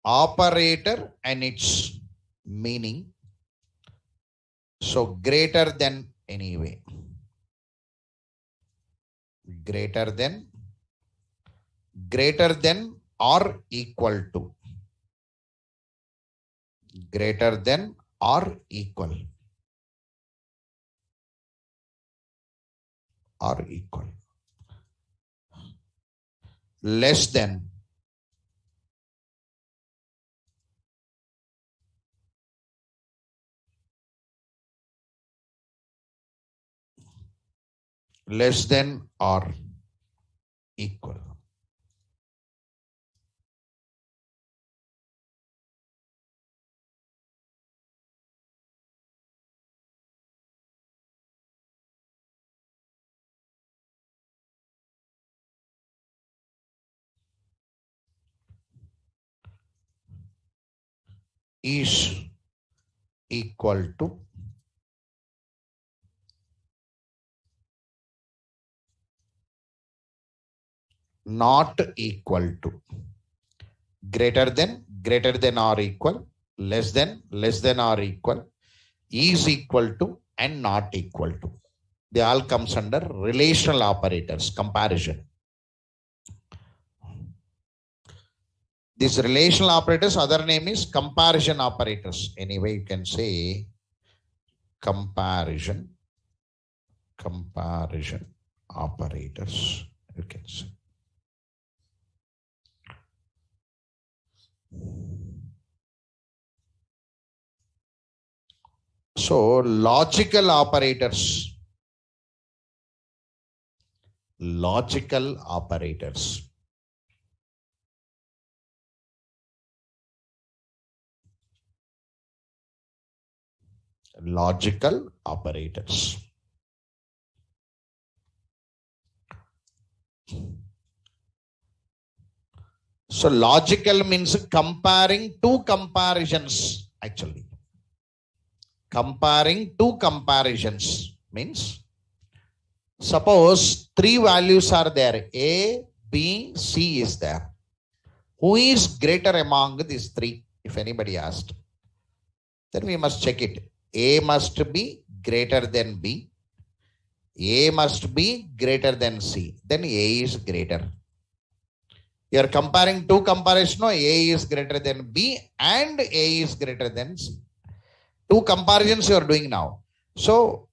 operator and its meaning. So greater than anyway. Greater than or equal to. Greater than or equal. Or equal. Less than. Less than or equal. Is equal to. Not equal to. Greater than or equal. Less than or equal. Is equal to and not equal to. They all comes under relational operators, comparison. This relational operators, other name is comparison operators. Anyway, you can say comparison operators. You can say. So logical operators. Logical operators. Logical operators. So logical means comparing two comparisons actually. Comparing two comparisons means suppose three values are there. A, B, C is there. Who is greater among these three? If anybody asked, then we must check it. A must be greater than B. A must be greater than C. Then A is greater. You are comparing two comparisons. No, A is greater than B and A is greater than C. Two comparisons you are doing now. So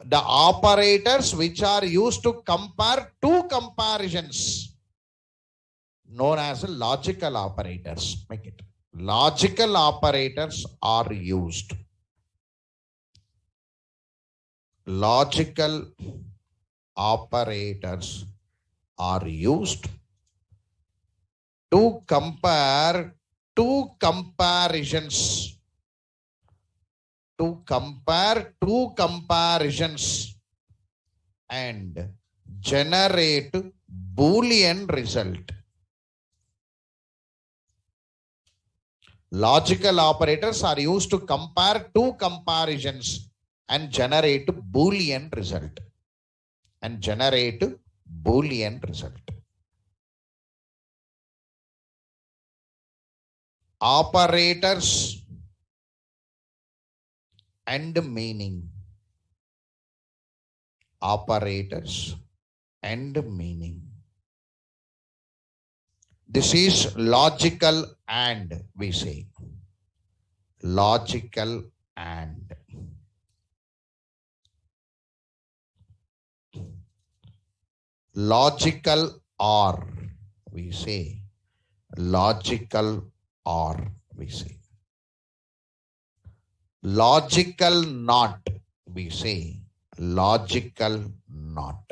the operators which are used to compare two comparisons known as logical operators. Make it. Logical operators are used. Logical operators are used to compare two comparisons. To compare two comparisons and generate Boolean result. Logical operators are used to compare two comparisons and generate Boolean result. And generate Boolean result. Operators and meaning. Operators and meaning. This is logical and, we say. Logical and. Logical or, we say. Logical or, we say. Logical not, we say. Logical not.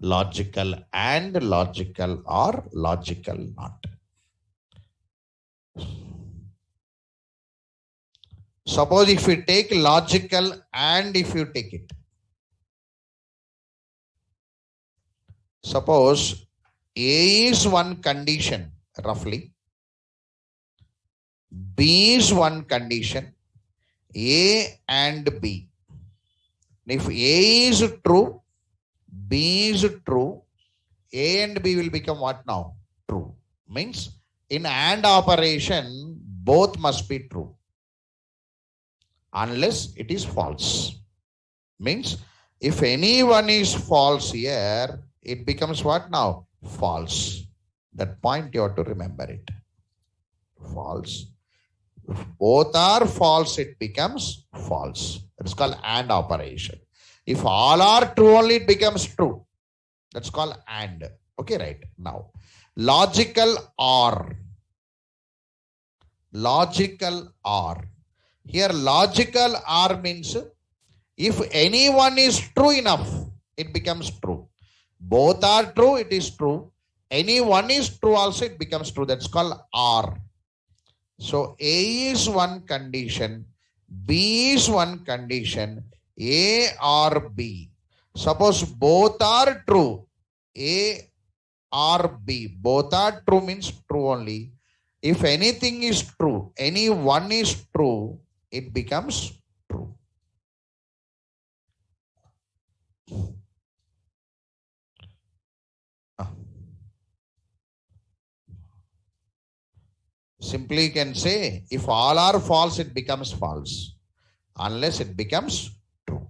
Logical and, logical or, logical not. Suppose if we take logical and if you take it. Suppose A is one condition, roughly. B is one condition. A and B. If A is true, B is true, A and B will become what now? True. Means in AND operation, both must be true unless it is false. Means if any one is false here, it becomes what now? False. That point you have to remember it. False. If both are false, it becomes false. That's called AND operation. If all are true only, it becomes true. That's called AND. Okay, right. Now, logical OR. Logical OR. Here, logical OR means if any one is true enough, it becomes true. Both are true, it is true. Any one is true also, it becomes true. That's called OR. So, A is one condition, B is one condition, A or B. Suppose both are true, A or B. Both are true means true only. If anything is true, any one is true, it becomes true. Simply you can say, if all are false, it becomes false. Unless it becomes true.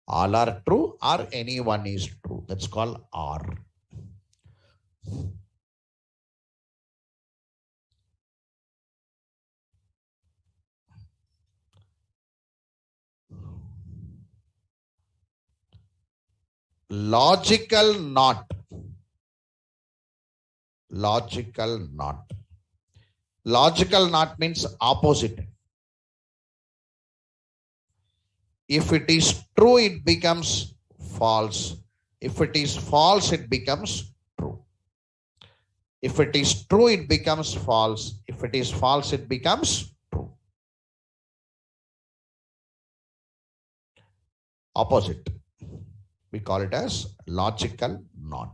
All are true or any one is true. That's called OR. Logical NOT. Logical NOT. Logical NOT means opposite. If it is true, it becomes false. If it is false, it becomes true. If it is true, it becomes false. If it is false, it becomes true. Opposite. We call it as logical NOT.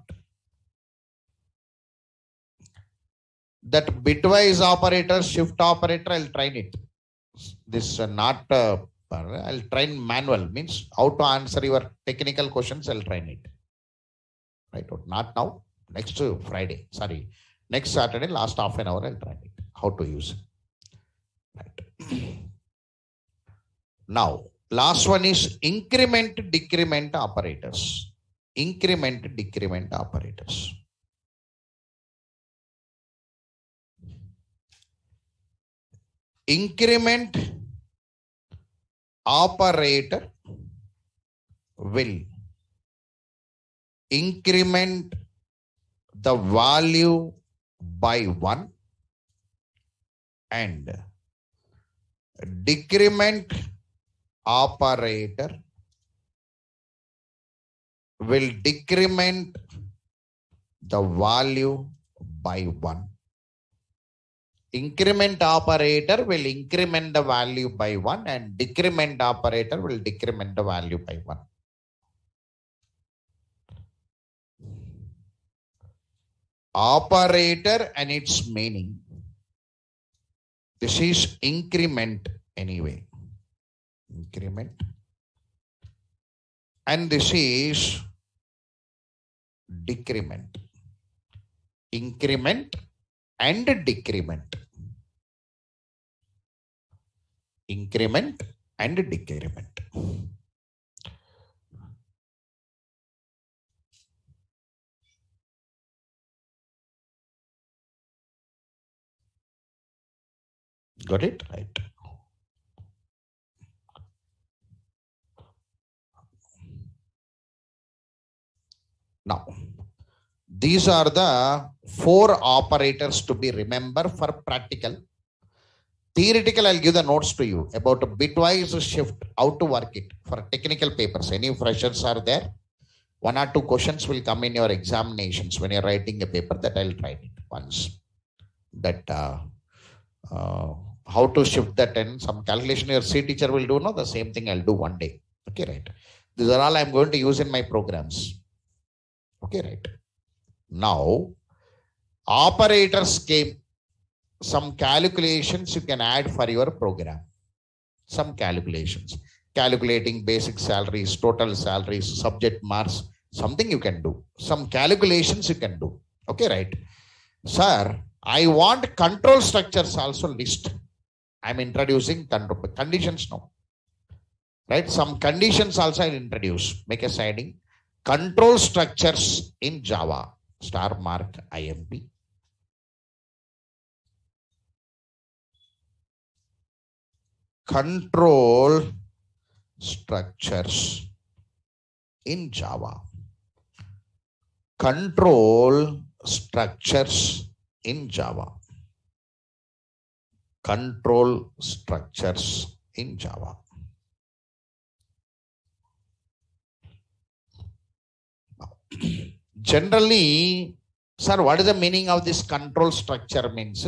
That bitwise operator, shift operator, I'll train it. This not, I'll train manual, means how to answer your technical questions, I'll train it. Right, not now, next Friday, sorry, next Saturday, last half an hour, I'll train it, how to use it. Right. Now, last one is increment, decrement operators. Increment, decrement operators. Increment operator will increment the value by 1 and decrement operator will decrement the value by 1. Increment operator will increment the value by 1 and decrement operator will decrement the value by 1. Operator and its meaning. This is increment anyway. Increment. And this is decrement. Increment and decrement. Increment and decrement. Got it? Right. Now, these are the 4 operators to be remembered for practical. Theoretical, I'll give the notes to you about a bitwise shift, how to work it for technical papers. Any freshers are there? 1 or 2 questions will come in your examinations when you're writing a paper, that I'll try it once. That how to shift that and some calculation your C teacher will do, no, the same thing I'll do one day. Okay, right. These are all I'm going to use in my programs. Okay, right. Now, operators came. Some calculations you can add for your program. Some calculations. Calculating basic salaries, total salaries, subject marks, something you can do. Some calculations you can do. Okay, right. Sir, I want control structures also list. I'm introducing control conditions now. Right? Some conditions also I'll introduce. Make a siding. Control structures in Java. Star mark IMP. Control structures in Java. Control structures in Java. Control structures in Java. Generally, sir, what is the meaning of this control structure means?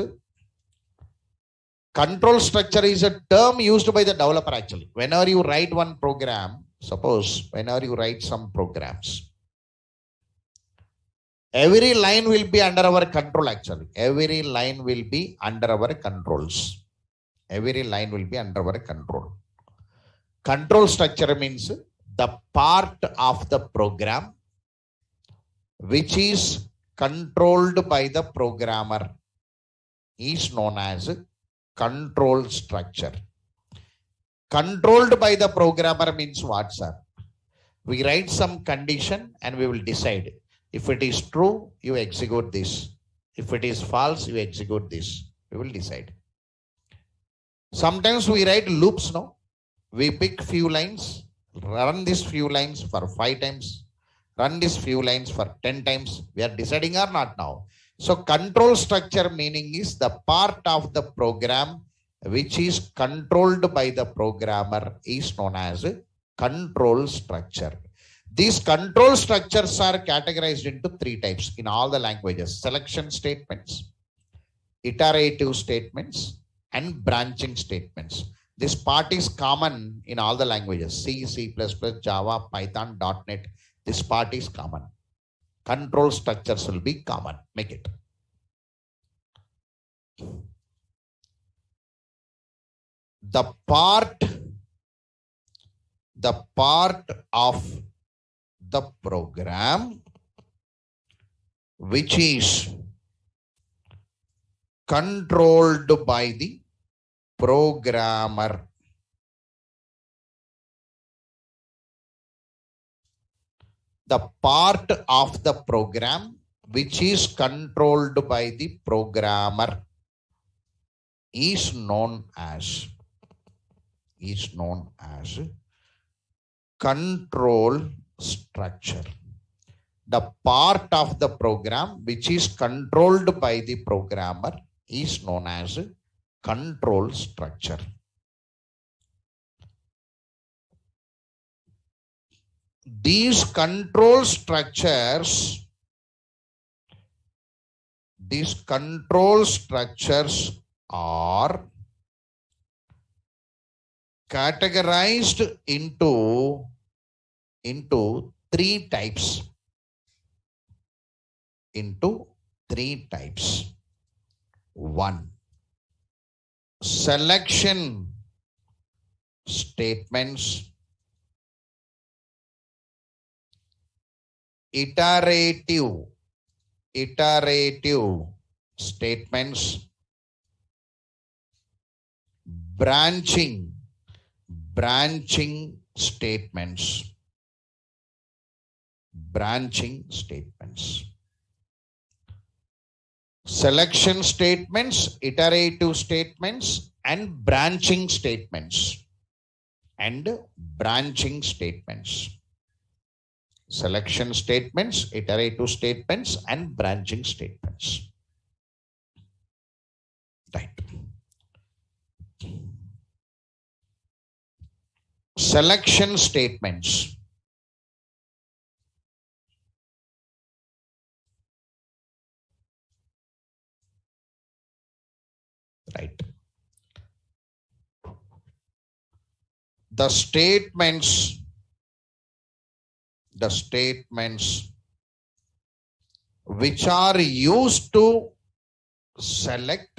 Control structure is a term used by the developer actually. Whenever you write one program, suppose whenever you write some programs, every line will be under our control actually. Every line will be under our controls. Every line will be under our control. Control structure means the part of the program which is controlled by the programmer is known as control structure. Controlled by the programmer means what, sir? We write some condition and we will decide. If it is true, you execute this. If it is false, you execute this. We will decide. Sometimes we write loops, no? We pick few lines, run these few lines for 5 times, run these few lines for 10 times. We are deciding or not now. So control structure meaning is the part of the program which is controlled by the programmer is known as control structure. These control structures are categorized into 3 types in all the languages: selection statements, iterative statements, and branching statements. This part is common in all the languages: C, C++, Java, Python, .NET. This part is common. Control structures will be common. Make it. The part of the program which is controlled by the programmer. The part of the program which is controlled by the programmer is known as control structure. The part of the program which is controlled by the programmer is known as control structure. These control structures are categorized into 3 types. Into 3 types. 1. Selection statements. Iterative statements. Branching statements. Selection statements, iterative statements, and branching statements. Selection statements, iterative statements, and branching statements. Right. Selection statements. Right. The statements which are used to select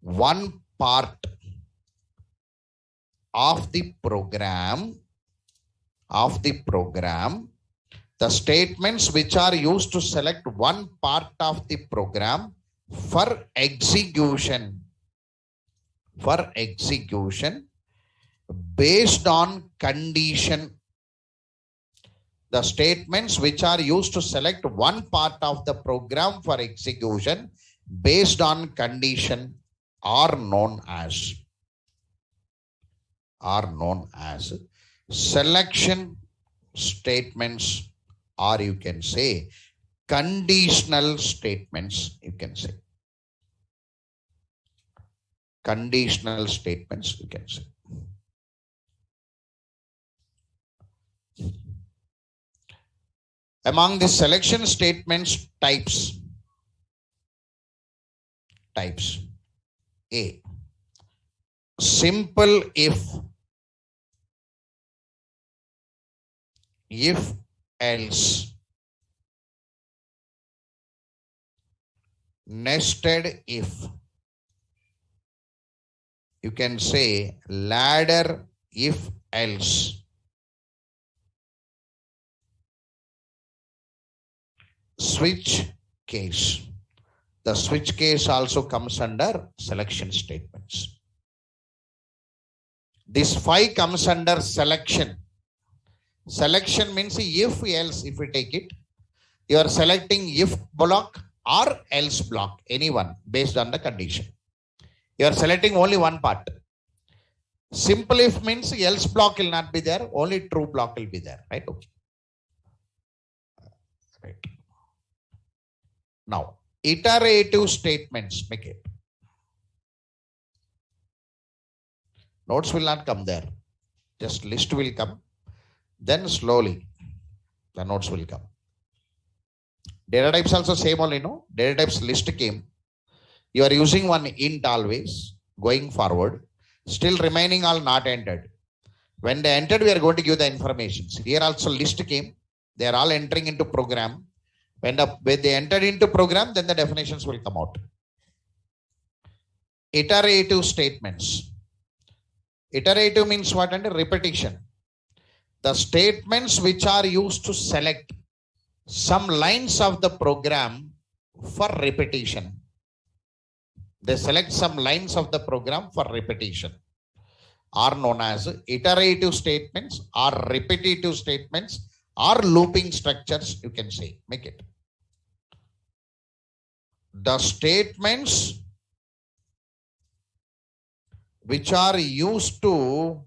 one part of the program The statements which are used to select one part of the program for execution based on condition. The statements which are used to select one part of the program for execution based on condition are known as selection statements, or you can say conditional statements. You can say conditional statements, you can say. Among the selection statements types, A, simple if else, nested if, you can say ladder if else, switch case. The switch case also comes under selection statements. This 5 comes under selection. Selection means if else, if we take it, you are selecting if block or else block, anyone based on the condition. You are selecting only one part. Simple if means else block will not be there, only true block will be there, right? Okay. Right. Now, iterative statements, make it. Notes will not come there. Just list will come. Then slowly the notes will come. Data types also same only, no? Data types list came. You are using one int always going forward. Still remaining all not entered. When they entered, we are going to give the information. Here also list came. They are all entering into program. When they entered into program, then the definitions will come out. Iterative statements. Iterative means what? And repetition. The statements which are used to select some lines of the program for repetition. They select some lines of the program for repetition are known as iterative statements or repetitive statements or looping structures, you can say. Make it. The statements which are used to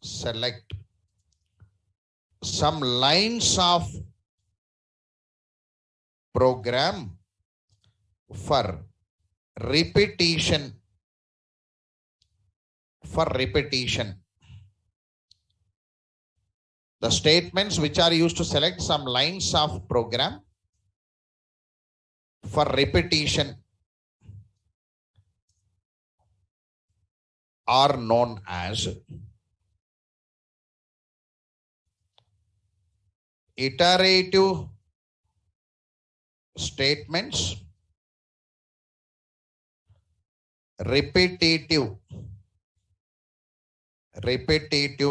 select some lines of program for repetition. The statements which are used to select some lines of program for repetition are known as iterative statements, repetitive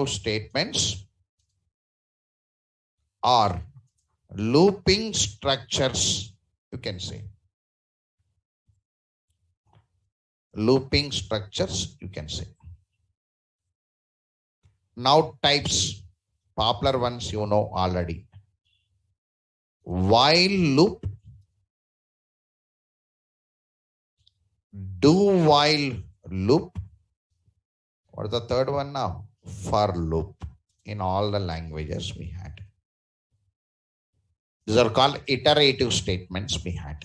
statements, or looping structures, you can say. Looping structures, you can say. Now types, popular ones you know already. While loop, do while loop. What is the third one now? For loop. In all the languages we had. These are called iterative statements we had.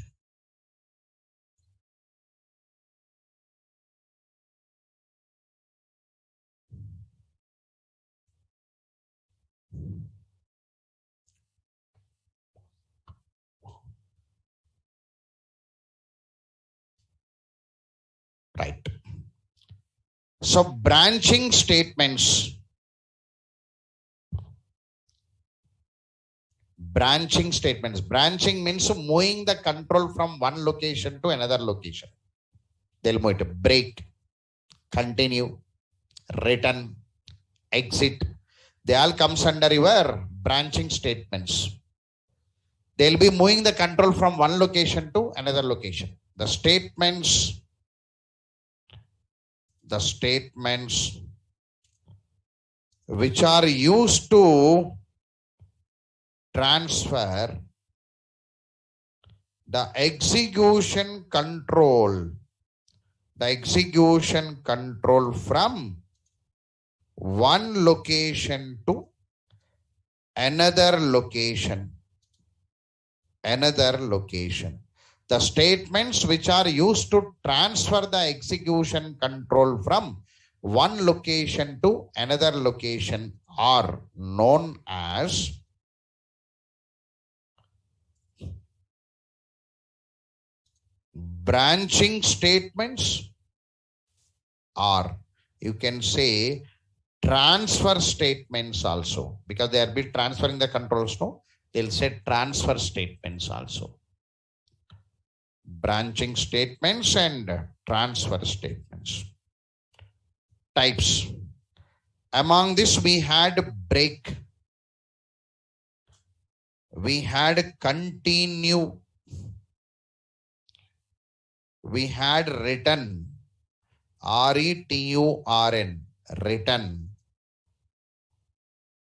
Right. So branching statements. Branching statements. Branching means moving the control from one location to another location. They'll move it. Break, continue, return, exit. They all comes under your branching statements. They'll be moving the control from one location to another location. The statements which are used to transfer the execution control from one location to another location. The statements which are used to transfer the execution control from one location to another location are known as branching statements, or you can say transfer statements also, because they are transferring the controls. No, they'll say transfer statements also. Branching statements and transfer statements. Types. Among this we had break, we had continue, we had return, RETURN, return,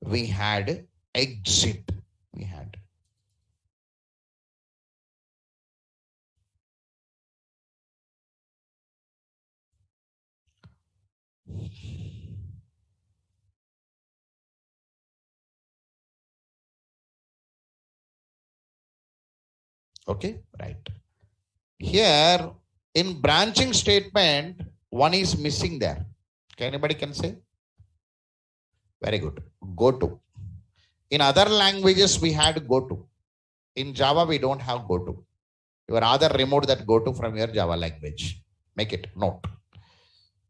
we had exit, we had. Okay, right. Here in branching statement, one is missing there. Anybody can say? Very good. Go to. In other languages, we had go to. In Java, we don't have go to. You are rather remove that go to from your Java language. Make it note.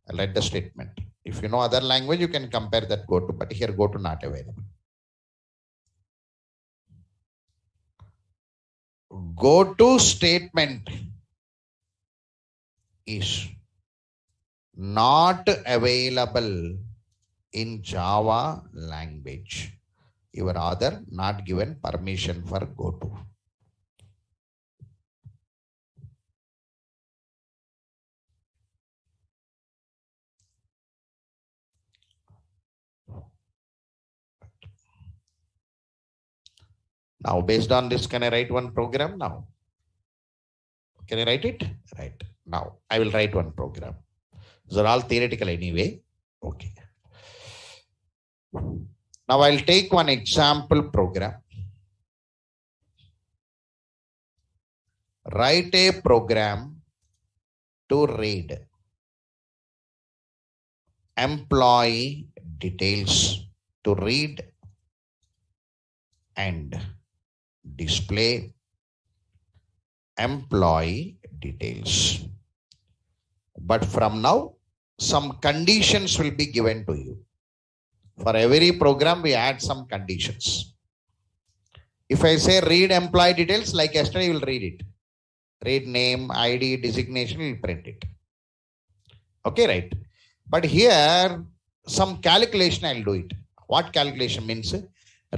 I'll write the statement. If you know other language, you can compare that go to, but here go to not available. Go to statement is not available in Java language. You are either not given permission for go to. Now, based on this, can I write one program now? Can I write it? Right. Now, I will write one program. These are all theoretical anyway. Okay. Now, I'll take one example program. Write a program to read employee details, to read and display employee details. But from now, some conditions will be given to you. For every program, we add some conditions. If I say read employee details, like yesterday, you will read it. Read name, ID, designation, you will print it. Okay, right. But here, some calculation I'll do it. What calculation means?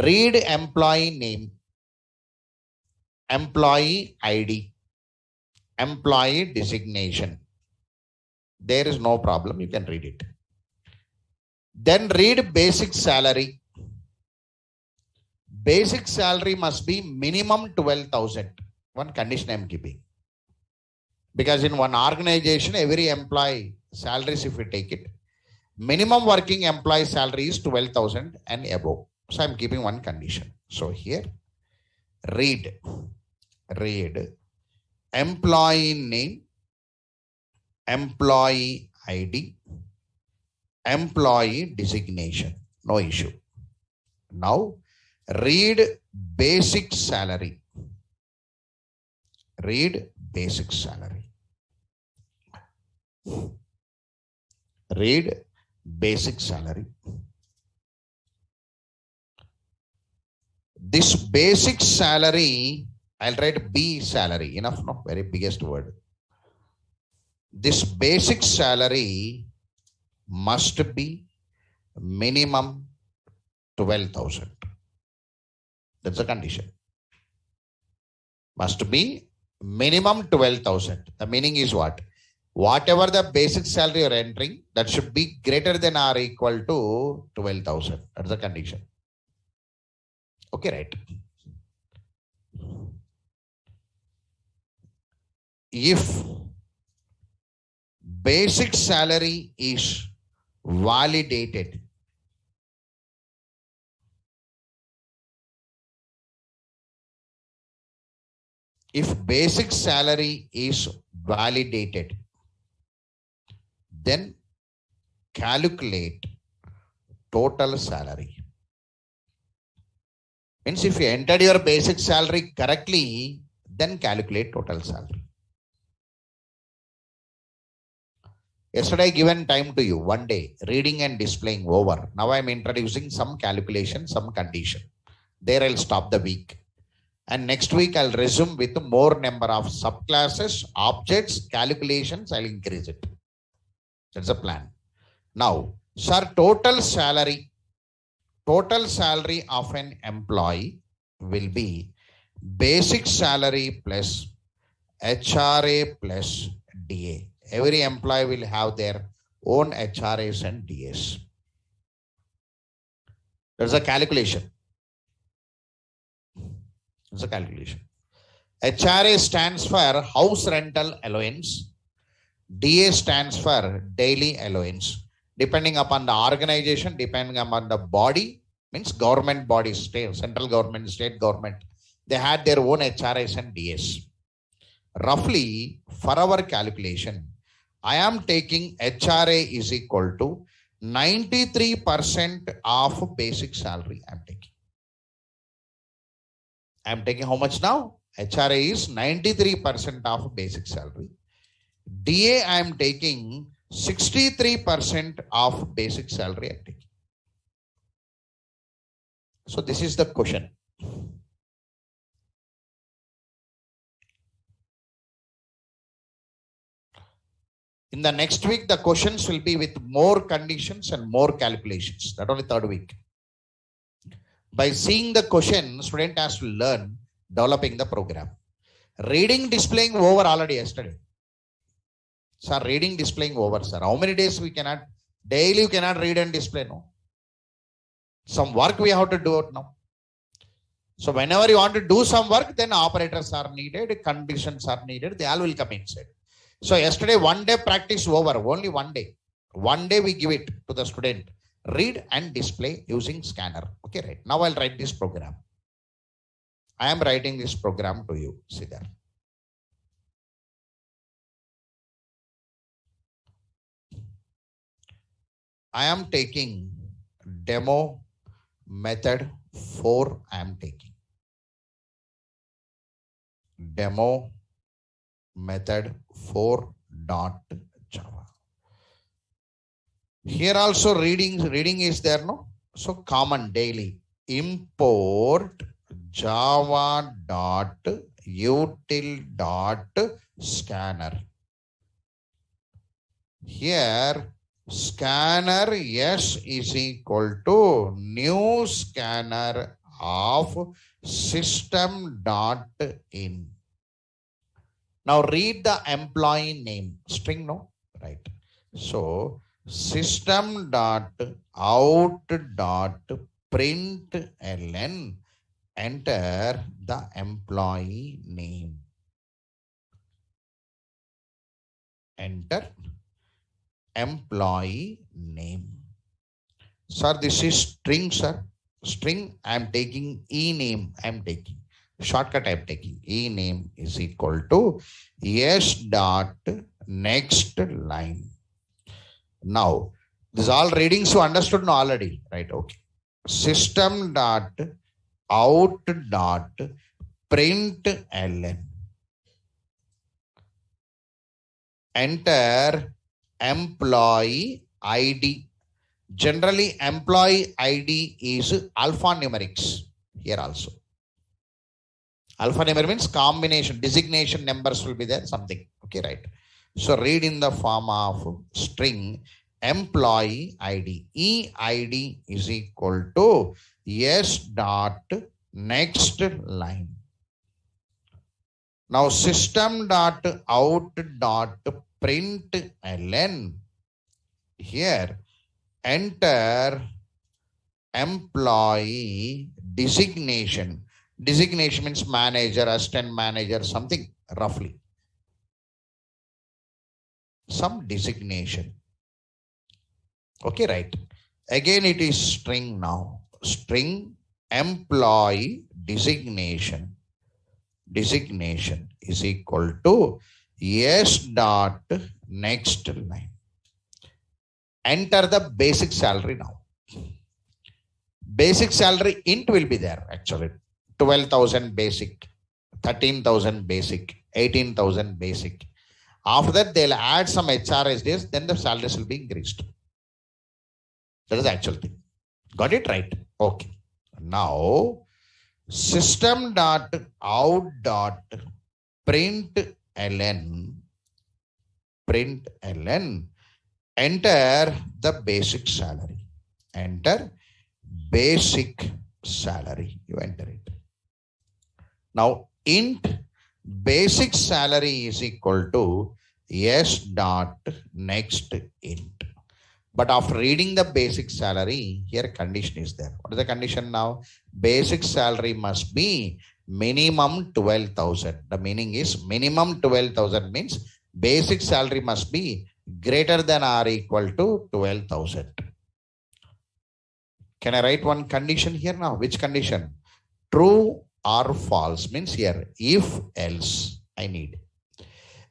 Read employee name, employee ID, employee designation. There is no problem. You can read it. Then read basic salary. Basic salary must be minimum 12,000. One condition I am keeping. Because in one organization, every employee salaries, if we take it, minimum working employee salary is 12,000 and above. So I am keeping one condition. So here, read employee name, employee ID, employee designation. No issue. Now, read basic salary. Read basic salary. Read basic salary. This basic salary, I'll write B salary. Enough, no? Very biggest word. This basic salary must be minimum 12,000. That's the condition. must be minimum 12,000. The meaning is what? Whatever the basic salary you're entering, that should be greater than or equal to 12,000. That's the condition. Okay, right. If basic salary is validated, if basic salary is validated, then calculate total salary. Means if you entered your basic salary correctly, then calculate total salary. Yesterday I given time to you, 1 day, reading and displaying over. Now I am introducing some calculation, some condition. There I'll stop the week. And next week I'll resume with more number of subclasses, objects, calculations. I'll increase it. That's the plan. Now, sir, total salary of an employee will be basic salary plus HRA plus DA. Every employee will have their own HRAs and DAs. There's a calculation. It's a calculation. HRA stands for house rental allowance. DA stands for daily allowance. Depending upon the organization, depending upon the body, means government body, state, central government, state government, they had their own HRAs and DAs. Roughly, for our calculation, I am taking HRA is equal to 93% of basic salary I am taking. I am taking how much now? HRA is 93% of basic salary. DA I am taking 63% of basic salary I am taking. So this is the question. In the next week, the questions will be with more conditions and more calculations. Not only third week. By seeing the question, student has to learn developing the program. Reading, displaying over already yesterday. Sir, reading, displaying over, sir. How many days we cannot, daily you cannot read and display, no? Some work we have to do it now. So whenever you want to do some work, then operators are needed, conditions are needed, they all will come inside. So yesterday, 1 day practice over, only 1 day. 1 day we give it to the student. Read and display using scanner. Okay, right. Now I'll write this program. I am writing this program to you. See there. I am taking demo method 4. I am taking demo method 4.java. Here also reading is there, no? So common daily import java.util.scanner. Here scanner yes is equal to new scanner of system.in. Now read the employee name. String, no? Right. So system.out.println. Enter the employee name. Enter employee name. Sir, this is string, sir. String, I am taking e name. I am taking. Shortcut I am taking. E name is equal to yes dot next line. Now, this all readings you understood now already, right? Okay. System dot out dot println. Enter employee ID. Generally, employee ID is alphanumerics here also. Alphanumeric means combination, designation numbers will be there, something. Okay, right. So read in the form of string employee ID. EID is equal to yes dot next line. Now system dot out dot println. Here enter employee designation. Designation means manager, assistant manager, something roughly. Some designation. Okay, right. Again, it is string now. String employee designation. Designation is equal to s dot next line. Enter the basic salary now. Basic salary int will be there actually. 12,000 basic, 13,000 basic, 18,000 basic. After that, they'll add some HRSDs, then the salaries will be increased. That is the actual thing. Got it right? Okay. Now, system dot out dot println, enter the basic salary. Enter basic salary. You enter it. Now, int basic salary is equal to s dot next int. But after reading the basic salary, here condition is there. What is the condition now? Basic salary must be minimum 12,000. The meaning is minimum 12,000 means basic salary must be greater than or equal to 12,000. Can I write one condition here now? Which condition? True or false means here if else I need.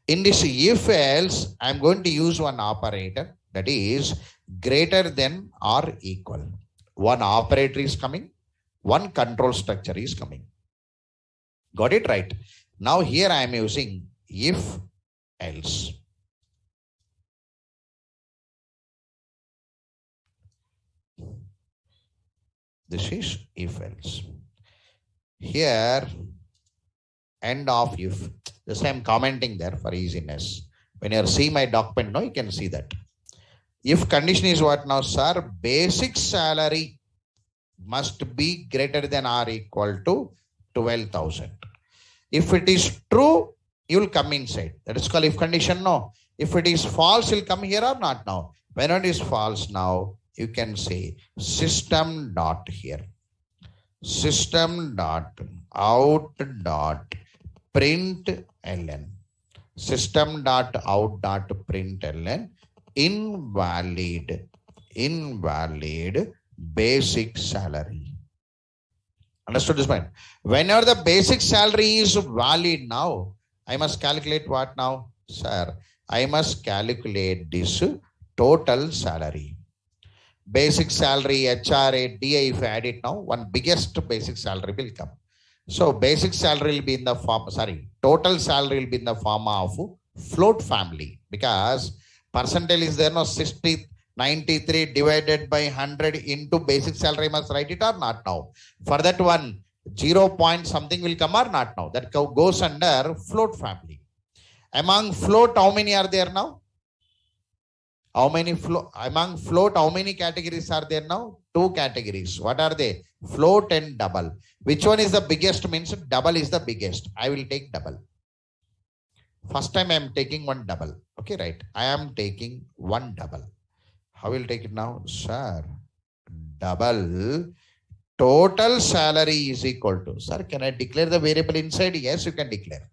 In this if else, I'm going to use one operator that is greater than or equal. One operator is coming, one control structure is coming. Got it right? Now here I am using if else. This is if else. Here end of if. This I am commenting there for easiness. When you see my document now, you can see that. If condition is what now, sir? Basic salary must be greater than or equal to 12,000. If it is true, you will come inside. That is called if condition no. If it is false, you'll come here or not now. When it is false now, you can say system dot here. System dot out dot println. System dot out dot println invalid basic salary. Understood this point? Whenever the basic salary is valid now, I must calculate what now? Sir, I must calculate this total salary. Basic salary, HRA, DA, if I add it now, one biggest basic salary will come. So basic salary will be in the form, total salary will be in the form of float family, because percentage is there, no, 60, 93 divided by 100 into basic salary, must write it or not now. For that one, 0 point something will come or not now. That goes under float family. Among float, how many are there now? How many among float, how many categories are there now? 2 categories. What are they? Float and double. Which one is the biggest? Means double is the biggest. I will take double. First time I am taking one double. Okay, right. I am taking one double. How will take it now? Sir, double total salary is equal to. Sir, can I declare the variable inside? Yes, you can declare.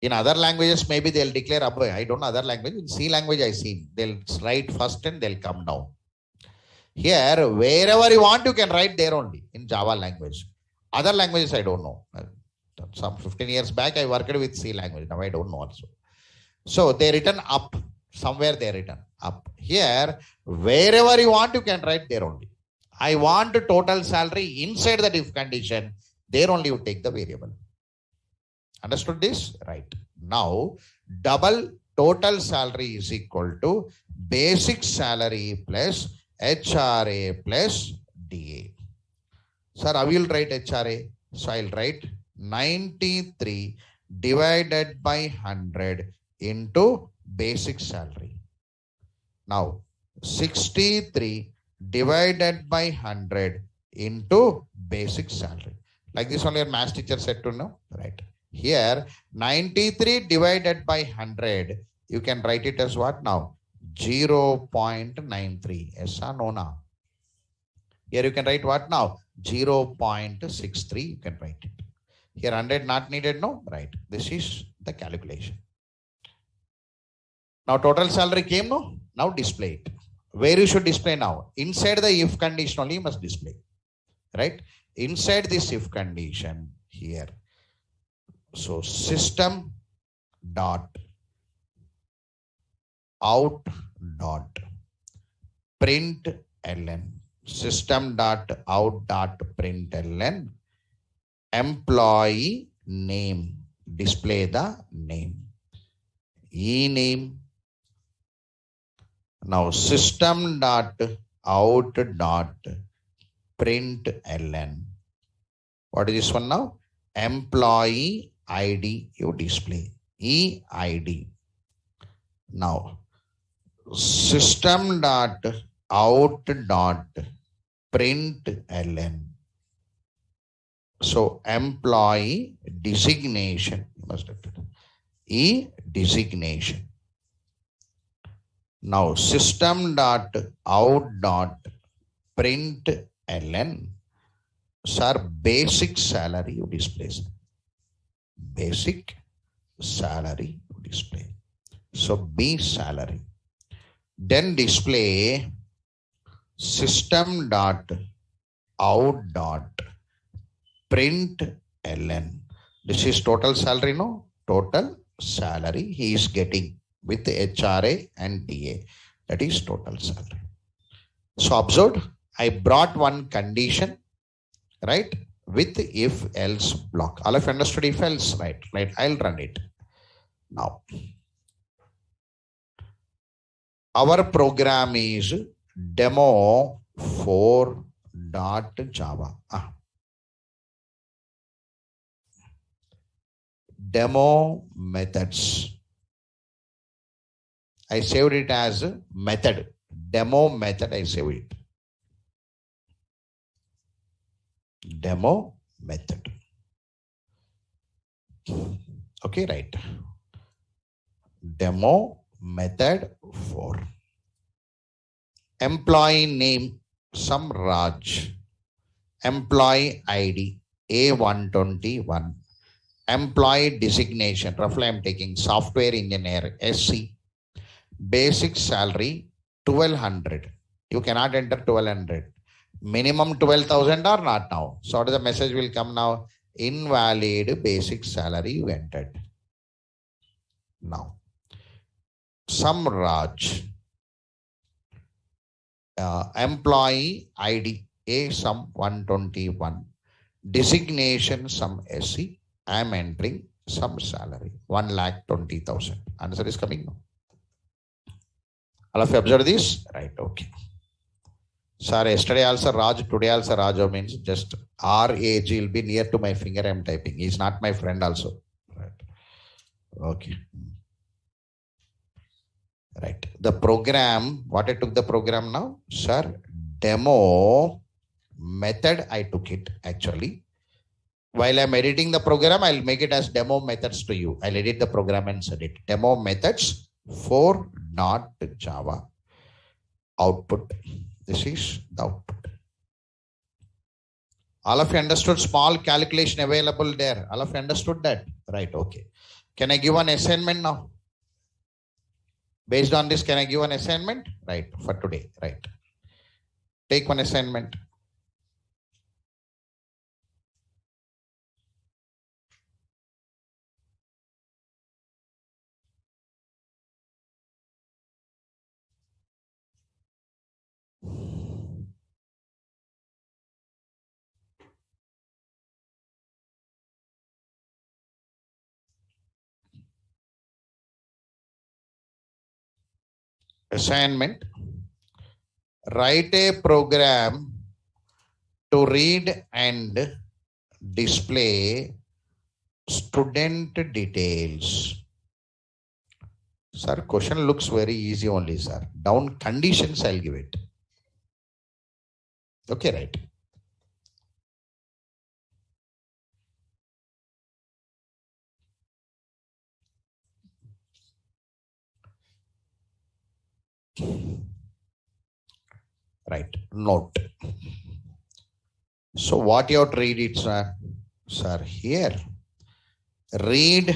In other languages, maybe they'll declare above. I don't know other language. In C language, I see. They'll write first and they'll come down. Here, wherever you want, you can write there only in Java language. Other languages, I don't know. Some 15 years back, I worked with C language. Now I don't know also. So they written up. Somewhere they written up. Here, wherever you want, you can write there only. I want total salary inside that if condition. There only you take the variable. Understood this? Right. Now, double total salary is equal to basic salary plus HRA plus DA. Sir, I will write HRA. So I'll write 93 divided by 100 into basic salary. Now, 63 divided by 100 into basic salary. Like this only your math teacher said to know. Right. Here, 93 divided by 100, you can write it as what now? 0.93. Yes or no now? Here you can write what now? 0.63, you can write it. Here 100 not needed, no? Right. This is the calculation. Now total salary came, no? Now display it. Where you should display now? Inside the if condition only you must display. Right? Inside this if condition here. So system dot out dot print ln. System dot out dot print ln. Employee name. Display the name. E-name. Now system dot out dot print ln. What is this one now? Employee ID you display. EID. Now system dot out dot print ln. So employee designation. You must have it. E designation. Now system dot out dot print ln. Sir, basic salary you display. Basic salary you display. So B salary. Then display system dot out dot print ln. This is total salary, no? Total salary he is getting with HRA and TA. That is total salary. So observed, I brought one condition, right? With if else block. All of you understood if else, right? Right. I'll run it. Now, our program is demo 4.java. Demo methods. I saved it as method. Demo method I saved it. Demo method. Okay, right. Demo method 4. Employee name, some Raj. Employee ID, A121. Employee designation, roughly I'm taking software engineer, SC. Basic salary, 1200. You cannot enter 1200. Minimum 12,000 or not now. So the message will come now. Invalid basic salary you entered. Now, some Raj. Employee ID, A some 121. Designation some SC. I am entering some salary, 1,20,000. Answer is coming now. All of you observe this? Right, okay. Sir, yesterday also Raj, today also Raj means just RAG will be near to my finger I am typing. He is not my friend also. Right. Okay. Right. The program, what I took the program now? Sir, demo method I took it actually. While I'm editing the program, I'll make it as demo methods to you. I'll edit the program and send it. Demo methods 4.java. Output. This is the output. All of you understood small calculation available there. All of you understood that? Right, okay. Can I give an assignment now? Based on this, can I give an assignment? Right, for today, right. Take one assignment. Assignment. Write a program to read and display student details. Sir, question looks very easy only, sir. Down conditions, I'll give it. Okay, right. Right. Note. So what you have to read it, sir? Sir, here. Read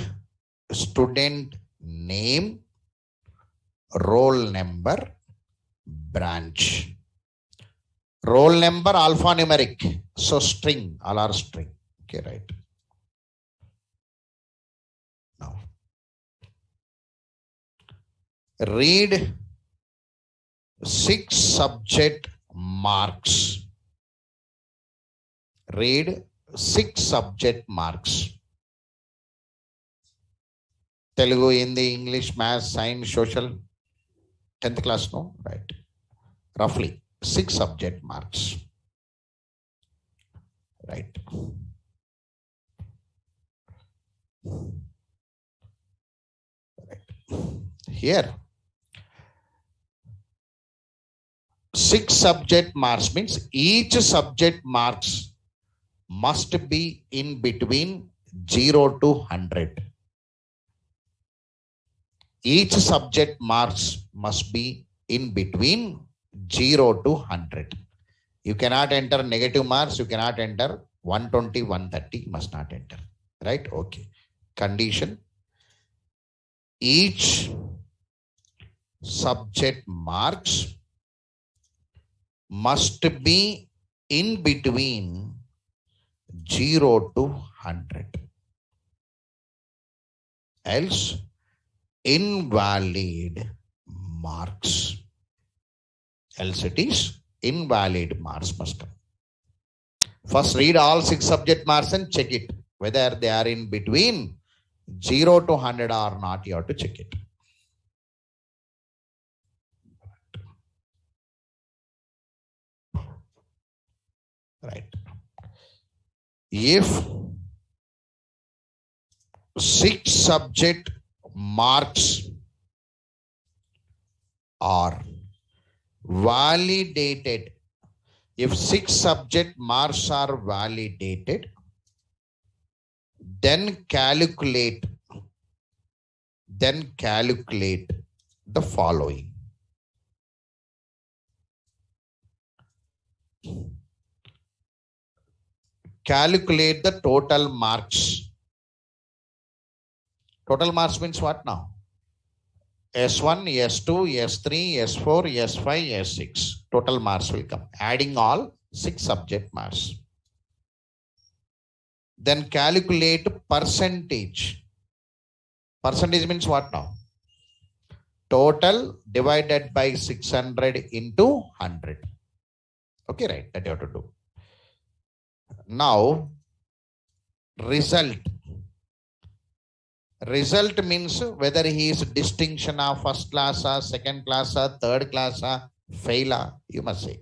student name, roll number, branch. Roll number alphanumeric. So string, all are string. Okay, right. Now, read 6 subject marks. Read 6 subject marks. Telugu, Hindi, English, Maths, Science, Social. 10th class, no? Right. Roughly 6 subject marks. Right. Here, 6 subject marks means each subject marks must be in between 0 to 100. Each subject marks must be in between 0 to 100. You cannot enter negative marks. You cannot enter 120, 130. Must not enter. Right? Okay. Condition. Each subject marks must be in between 0 to 100. Else, invalid marks. Else it is invalid marks must come. First read all 6 subject marks and check it. Whether they are in between 0 to 100 or not, you have to check it. Right. If 6 subject marks are validated, if 6 subject marks are validated, then calculate the following. Calculate the total marks. Total marks means what now? S1, S2, S3, S4, S5, S6. Total marks will come. Adding all 6 subject marks. Then calculate percentage. Percentage means what now? Total divided by 600 into 100. Okay, right. That you have to do. Now, result. Result means whether he is distinction of first class or second class or third class or failure, you must say.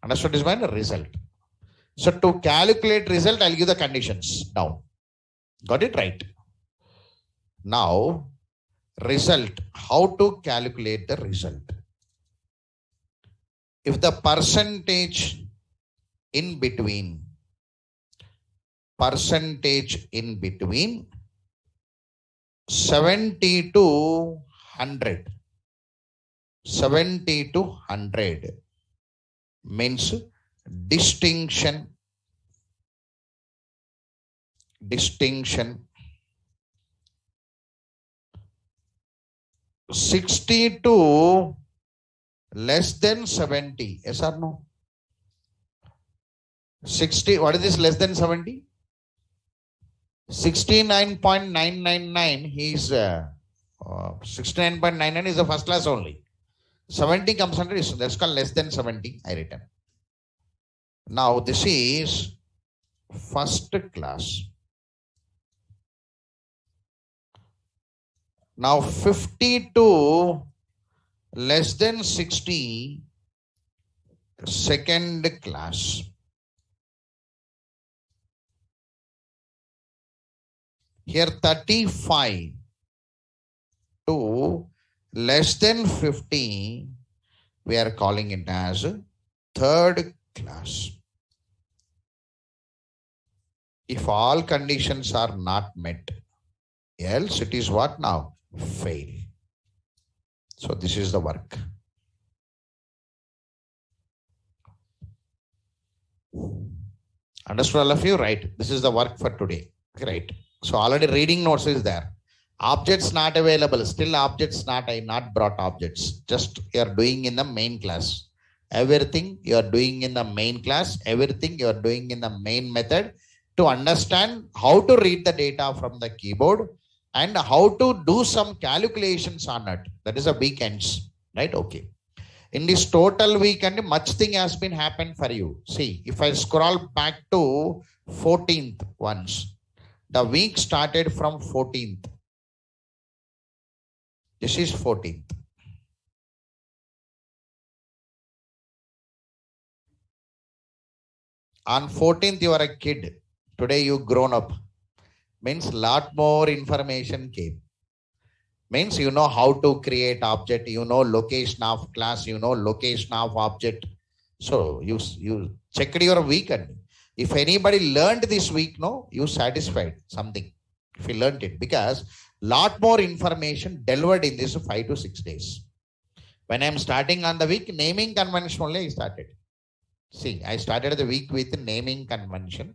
Understood is my result. So to calculate result, I'll give the conditions down. Got it right? Now, result. How to calculate the result? If the percentage in between 70 to 100. 70 to 100 means distinction. 60 to less than 70. Yes or no? 60. What is this less than 70? 69.999. He is 69.99 is the first class only. 70 comes under this. That's called less than 70. I written. Now this is first class. Now 50 to less than 60, second class. Here 35 to less than 50, we are calling it as third class. If all conditions are not met, else it is what now? Fail. So this is the work. Understood all of you? Right. This is the work for today. Right. So already reading notes is there. Objects not available. Still objects not, I not brought objects. Just you are doing in the main class. Everything you are doing in the main class. Everything you are doing in the main method to understand how to read the data from the keyboard and how to do some calculations on it. That is a weekends. Right. Okay. In this total weekend, much thing has been happened for you. See, if I scroll back to 14th once, the week started from 14th. This is 14th. On 14th, you are a kid. Today, you grown up. Means lot more information came. Means you know how to create object, you know location of class, you know location of object. So you checked your weekend. If anybody learned this week, no, you satisfied something. If you learned it, because lot more information delivered in this 5 to 6 days. When I'm starting on the week, naming convention only I started. See, I started the week with naming convention.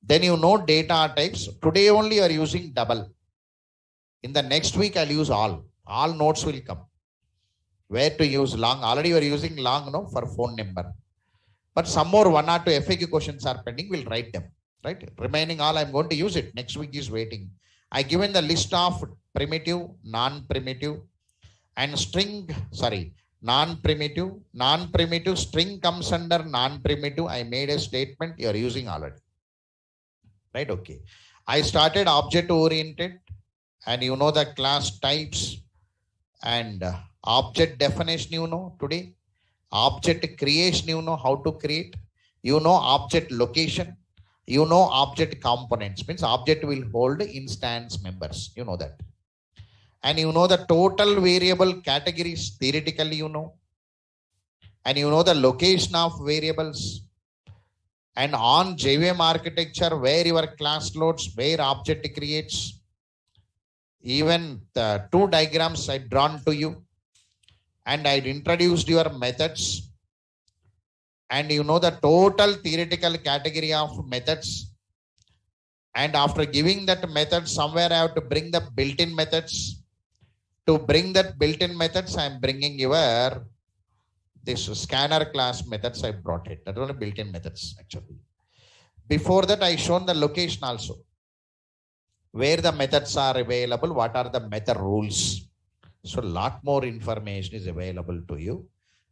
Then you know data types. Today only you are using double. In the next week, I'll use all. All notes will come. Where to use long? Already you are using long, no, for phone number. But some more 1 or 2 FAQ questions are pending. We'll write them. Right? Remaining all, I'm going to use it. Next week is waiting. I given the list of primitive, non-primitive, and string. Sorry, non-primitive. Non-primitive string comes under non-primitive. I made a statement. You are using already. Right? Okay. I started object-oriented. And you know the class types and object definition, you know today. Object creation, you know how to create. You know object location. You know object components. Means object will hold instance members. You know that. And you know the total variable categories theoretically, you know. And you know the location of variables. And on JVM architecture, where your class loads, where object creates. Even the 2 diagrams I drawn to you, and I introduced your methods, and you know the total theoretical category of methods. And after giving that method, somewhere I have to bring the built-in methods. To bring that built-in methods, I am bringing your this scanner class methods. I brought it. That was the built-in methods actually. Before that, I shown the location also. Where the methods are available, what are the method rules. So lot more information is available to you.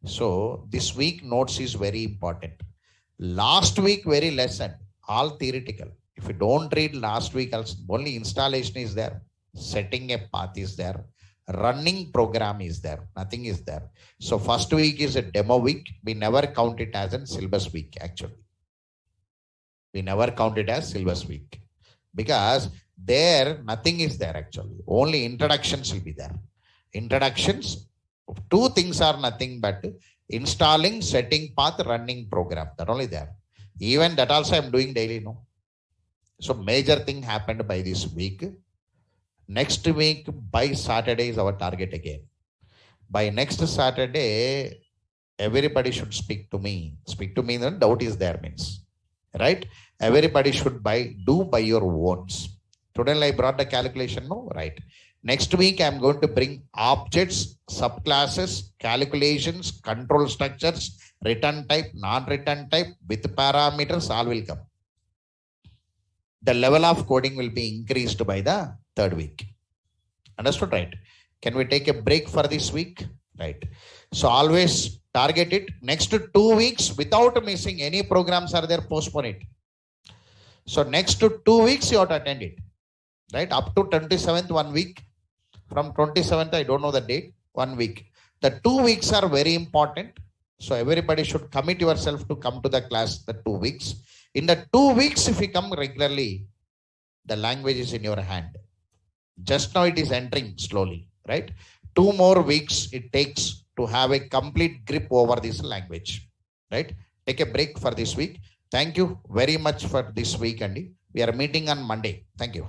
So this week notes is very important. Last week very lesson, all theoretical. If you don't read last week, also, only installation is there. Setting a path is there. Running program is there. Nothing is there. So first week is a demo week. We never count it as a syllabus week actually. We never count it as syllabus week. Because there nothing is there actually. Only introductions will be there. Introductions, 2 things are nothing but installing, setting path, running program. That only there. Even that also I'm doing daily, no. So major thing happened by this week. Next week by Saturday is our target again. By next Saturday, everybody should speak to me. Speak to me, then doubt is there means. Right? Everybody should do by your ones. Today I brought the calculation, no? Right. Next week I'm going to bring objects, subclasses, calculations, control structures, return type, non-return type, with parameters, all will come. The level of coding will be increased by the 3rd week. Understood, right? Can we take a break for this week? Right. So always target it. Next 2 weeks without missing any programs are there, postpone it. So next 2 weeks you have to attend it. Right? Up to 27th, 1 week. From 27th, I don't know the date, 1 week. The 2 weeks are very important. So everybody should commit yourself to come to the class the 2 weeks. In the 2 weeks, if you come regularly, the language is in your hand. Just now it is entering slowly, right? 2 more weeks it takes to have a complete grip over this language, right? Take a break for this week. Thank you very much for this week, Andy. We are meeting on Monday. Thank you.